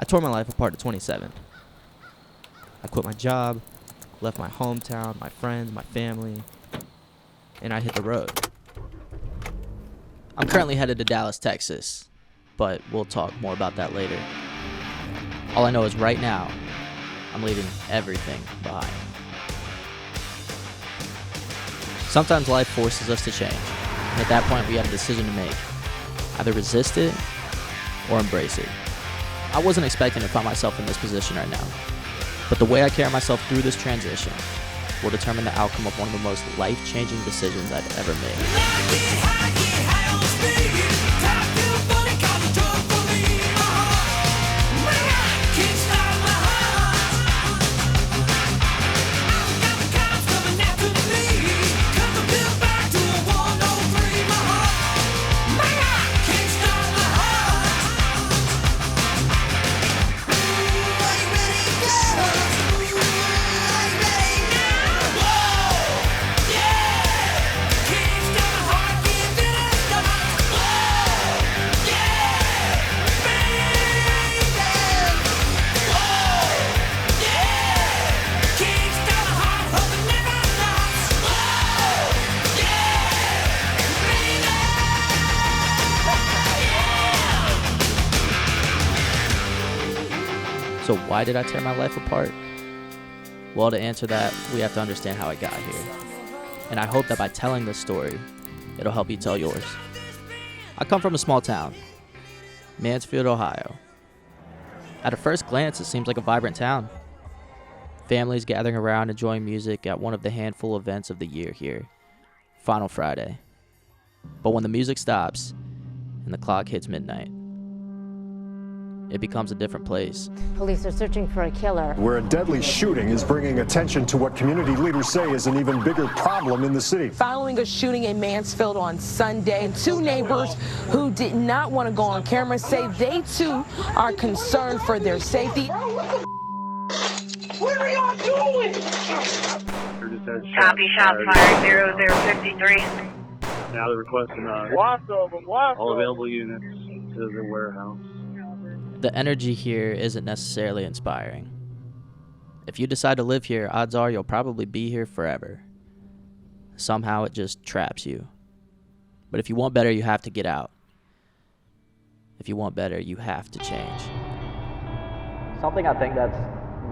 I tore my life apart at 27. I quit my job, left my hometown, my friends, my family, and I hit the road. I'm currently headed to Dallas, Texas, but we'll talk more about that later. All I know is right now, I'm leaving everything behind. Sometimes life forces us to change, and at that point we have a decision to make. Either resist it or embrace it. I wasn't expecting to find myself in this position right now, but the way I carry myself through this transition will determine the outcome of one of the most life-changing decisions I've ever made. So why did I tear my life apart? Well, to answer that, we have to understand how I got here. And I hope that by telling this story, it'll help you tell yours. I come from a small town, Mansfield, Ohio. At a first glance, it seems like a vibrant town. Families gathering around enjoying music at one of the handful of events of the year here, Final Friday. But when the music stops and the clock hits midnight, it becomes a different place. Police are searching for a killer. Where a deadly shooting is bringing attention to what community leaders say is an even bigger problem in the city. Following a shooting in Mansfield on Sunday, two neighbors who did not want to go on camera say they too are concerned for their safety. What are y'all doing? Copy, shots fired, 0053. Now they're requesting all available units to the warehouse. The energy here isn't necessarily inspiring. If you decide to live here, odds are you'll probably be here forever. Somehow it just traps you. But if you want better, you have to get out. If you want better, you have to change. Something I think that's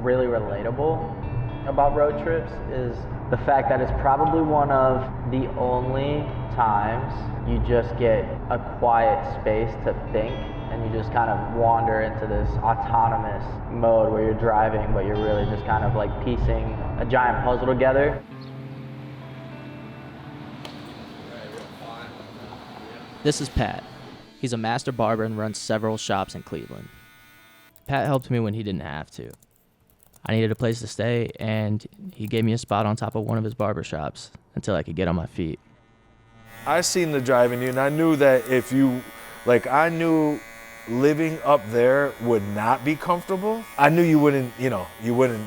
really relatable about road trips is the fact that it's probably one of the only times you just get a quiet space to think, and you just kind of wander into this autonomous mode where you're driving, but you're really just kind of like piecing a giant puzzle together. This is Pat. He's a master barber and runs several shops in Cleveland. Pat helped me when he didn't have to. I needed a place to stay, and he gave me a spot on top of one of his barber shops until I could get on my feet. I seen the drive in you, and I knew that if you, I knew living up there would not be comfortable. I knew you wouldn't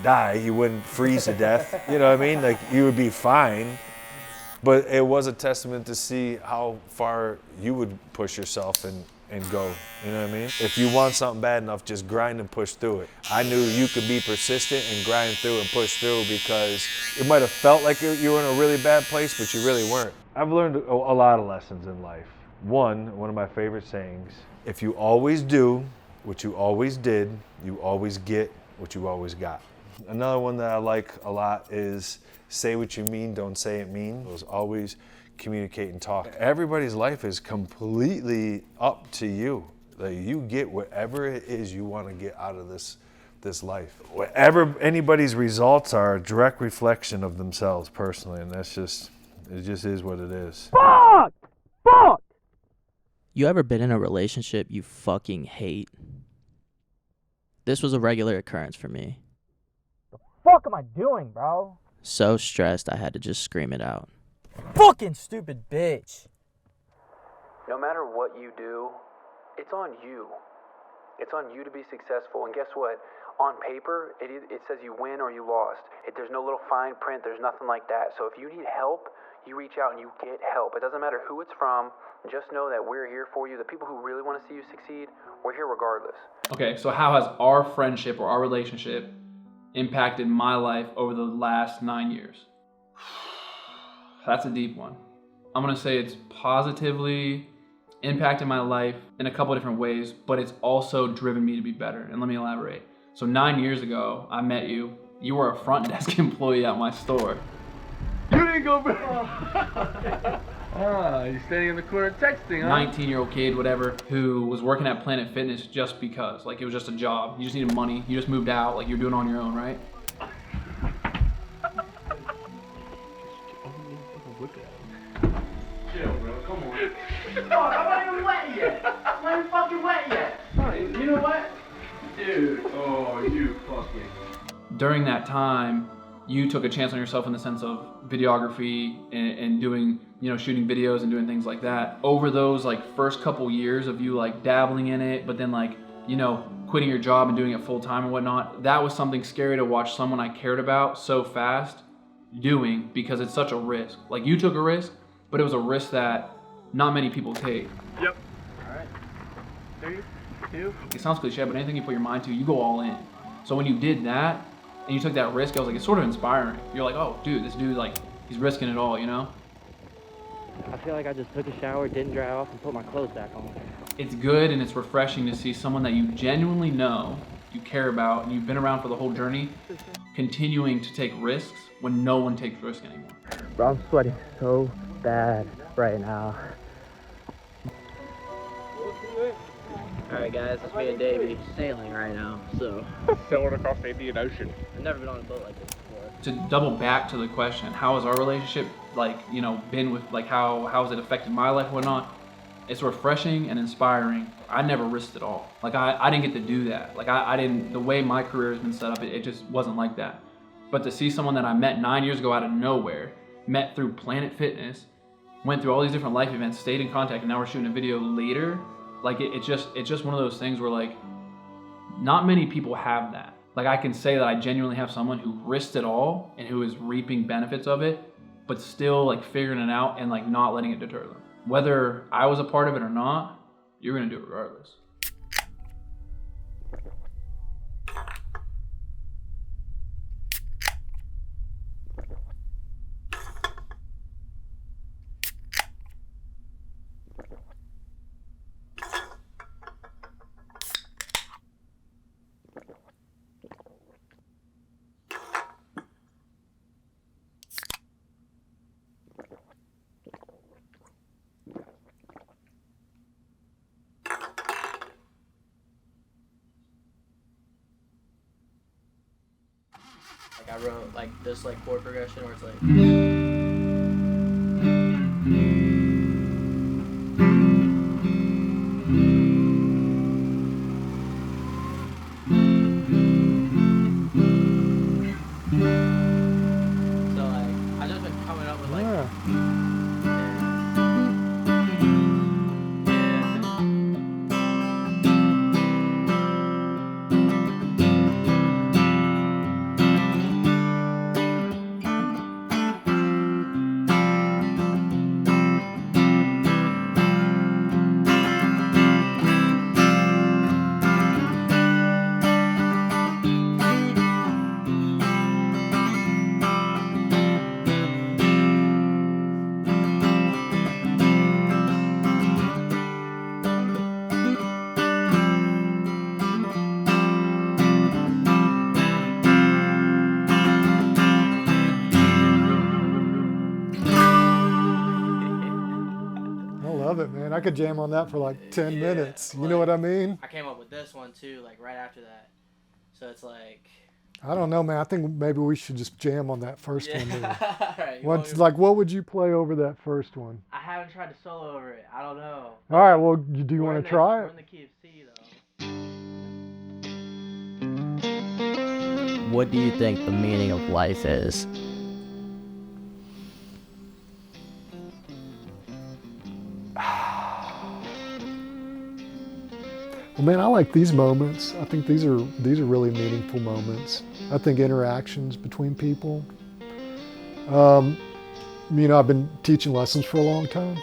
die, you wouldn't freeze to death, you know what I mean? You would be fine. But it was a testament to see how far you would push yourself and go, you know what I mean? If you want something bad enough, just grind and push through it. I knew you could be persistent and grind through and push through, because it might have felt like you were in a really bad place, but you really weren't. I've learned a lot of lessons in life. One of my favorite sayings, if you always do what you always did, you always get what you always got. Another one that I like a lot is say what you mean, don't say it mean. It was always communicate and talk. Everybody's life is completely up to you. You get whatever it is you want to get out of this life. Whatever anybody's results are a direct reflection of themselves personally, and it just is what it is. Fuck! You ever been in a relationship you fucking hate? This was a regular occurrence for me. The fuck am I doing, bro? So stressed I had to just scream it out. Fucking stupid bitch. No matter what you do, it's on you. It's on you to be successful. And guess what? On paper, it says you win or you lost. There's no little fine print. There's nothing like that. So if you need help, you reach out and you get help. It doesn't matter who it's from. Just know that we're here for you. The people who really want to see you succeed, we're here regardless. Okay, so how has our friendship or our relationship impacted my life over the last 9 years? That's a deep one. I'm gonna say it's positively impacted my life in a couple of different ways, but it's also driven me to be better. And let me elaborate. So 9 years ago, I met you. You were a front desk employee at my store. You didn't go back. You're standing in the corner texting, huh? 19-year-old kid, whatever, who was working at Planet Fitness just because. Like, it was just a job. You just needed money. You just moved out. Like, you're doing it on your own, right? Chill, bro. Come on. No, I'm not even wet yet. I'm not even fucking wet yet. You know what? Dude. Oh, you fucking. During that time, you took a chance on yourself in the sense of videography and doing, shooting videos and doing things like that. Over those like first couple years of you like dabbling in it, but then like, quitting your job and doing it full time and whatnot, that was something scary to watch someone I cared about so fast doing, because it's such a risk. Like, you took a risk, but it was a risk that not many people take. Yep. All right. 3, 2. It sounds cliche, but anything you put your mind to, you go all in. So when you did that, and you took that risk, I was like, it's sort of inspiring. You're like, oh, dude, this dude, like, he's risking it all, I feel like I just took a shower, didn't dry off, and put my clothes back on. It's good and it's refreshing to see someone that you genuinely know, you care about, and you've been around for the whole journey, continuing to take risks when no one takes risks anymore. Bro, I'm sweating so bad right now. Alright guys, it's me and Davey sailing right now, so. Sailing across the Indian Ocean. I've never been on a boat like this before. To double back to the question, how has our relationship, been with, how has it affected my life and whatnot? It's refreshing and inspiring. I never risked it all. I didn't get to do that. I didn't, the way my career has been set up, it just wasn't like that. But to see someone that I met 9 years ago out of nowhere, met through Planet Fitness, went through all these different life events, stayed in contact, and now we're shooting a video later, it's just one of those things where not many people have that. I can say that I genuinely have someone who risked it all and who is reaping benefits of it, but still figuring it out and not letting it deter them. Whether I was a part of it or not, you're gonna do it regardless. I wrote this chord progression where it's I've just been coming up with I could jam on that for 10 minutes. You know what I mean? I came up with this one too, right after that. So it's I don't know, man. I think maybe we should just jam on that first one. Right, what would you play over that first one? I haven't tried to solo over it. I don't know. All right, well, do you want to try it? We're in the key of C, though. What do you think the meaning of life is? Well, man, I like these moments. I think these are really meaningful moments. I think interactions between people. You know, I've been teaching lessons for a long time,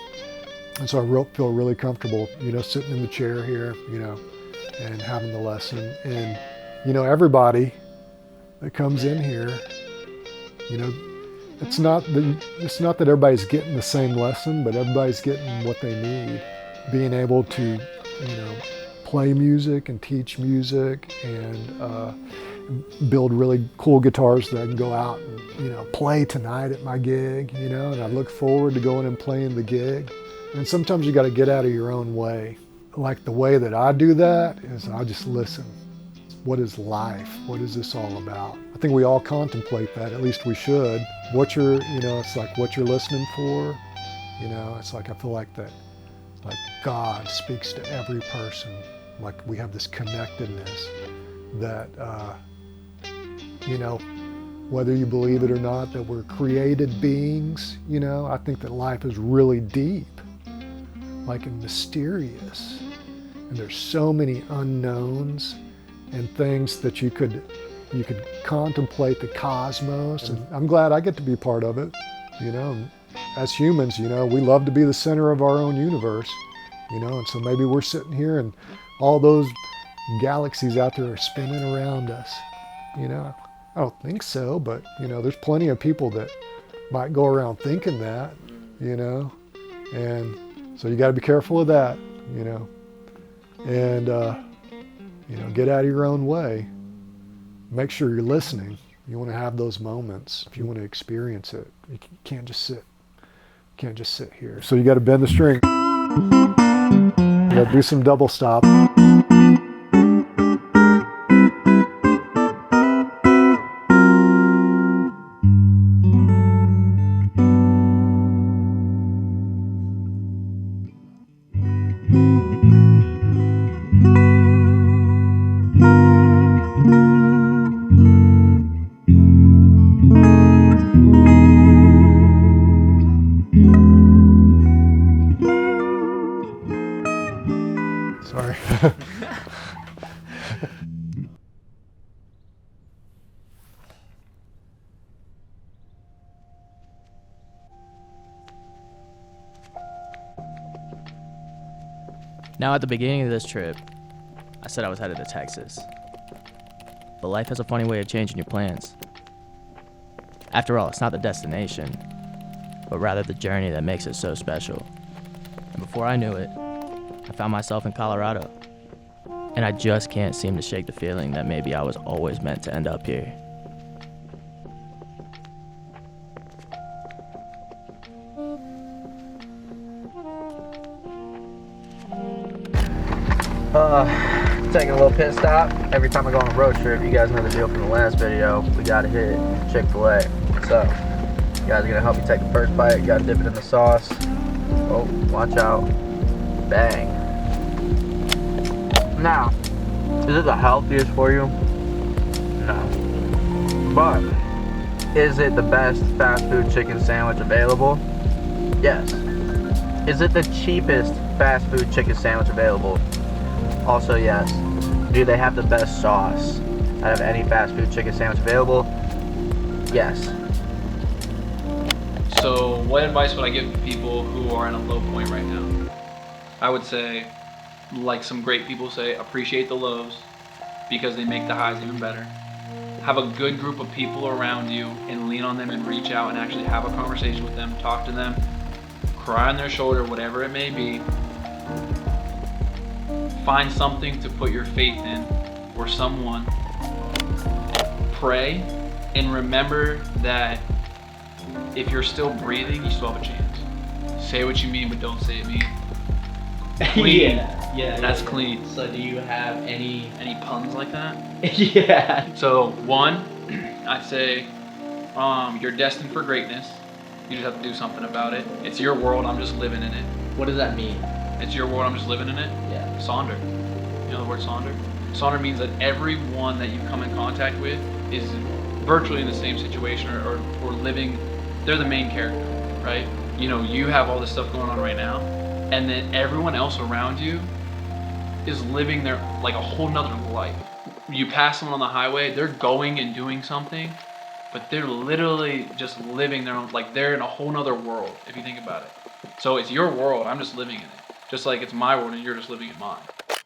and so I feel really comfortable, you know, sitting in the chair here, you know, and having the lesson. And, you know, everybody that comes in here, you know, it's not that everybody's getting the same lesson, but everybody's getting what they need. Being able to, you know, play music and teach music and build really cool guitars that I can go out and, you know, play tonight at my gig, you know, and I look forward to going and playing the gig. And sometimes you got to get out of your own way. Like the way that I do that is I just listen. What is life? What is this all about? I think we all contemplate that, at least we should. What you're, you know, it's like what you're listening for, you know, it's like I feel like that, like God speaks to every person. Like we have this connectedness that, you know, whether you believe it or not, that we're created beings, you know, I think that life is really deep, like and mysterious. And there's so many unknowns and things that you could contemplate the cosmos. And I'm glad I get to be part of it, you know. And as humans, you know, we love to be the center of our own universe, you know, and so maybe we're sitting here and all those galaxies out there are spinning around us, you know. I don't think so, but, you know, there's plenty of people that might go around thinking that, you know, and so you got to be careful of that, you know, and, you know, get out of your own way. Make sure you're listening. You want to have those moments. If you want to experience it, you can't just sit. You can't just sit here. So you got to bend the string. You got to do some double stop. Sorry. Now, at the beginning of this trip, I said I was headed to Texas. But life has a funny way of changing your plans. After all, it's not the destination, but rather the journey that makes it so special. And before I knew it, I found myself in Colorado. And I just can't seem to shake the feeling that maybe I was always meant to end up here. Taking a little pit stop. Every time I go on a road trip, you guys know the deal from the last video. We gotta hit Chick-fil-A. So, you guys are gonna help me take the first bite. You gotta dip it in the sauce. Oh, watch out. Bang. Now, is it the healthiest for you? No. But, is it the best fast food chicken sandwich available? Yes. Is it the cheapest fast food chicken sandwich available? Also, yes. Do they have the best sauce out of any fast food chicken sandwich available? Yes. So what advice would I give to people who are in a low point right now? I would say, like some great people say, appreciate the lows because they make the highs even better. Have a good group of people around you and lean on them and reach out and actually have a conversation with them, talk to them, cry on their shoulder, whatever it may be. Find something to put your faith in or someone. Pray and remember that if you're still breathing, you still have a chance. Say what you mean, but don't say it mean. Clean. Yeah. That's clean. So do you have any puns like that? Yeah. So one, I'd say you're destined for greatness. You just have to do something about it. It's your world, I'm just living in it. What does that mean? It's your world, I'm just living in it? Yeah. Sonder. You know the word sonder? Sonder means that everyone that you come in contact with is virtually in the same situation or living, they're the main character, right? You know, you have all this stuff going on right now, and then everyone else around you is living their, like a whole nother life. You pass someone on the highway, they're going and doing something but they're literally just living their own, like they're in a whole nother world if you think about it. So it's your world, I'm just living in it. Just like it's my world and you're just living in mine.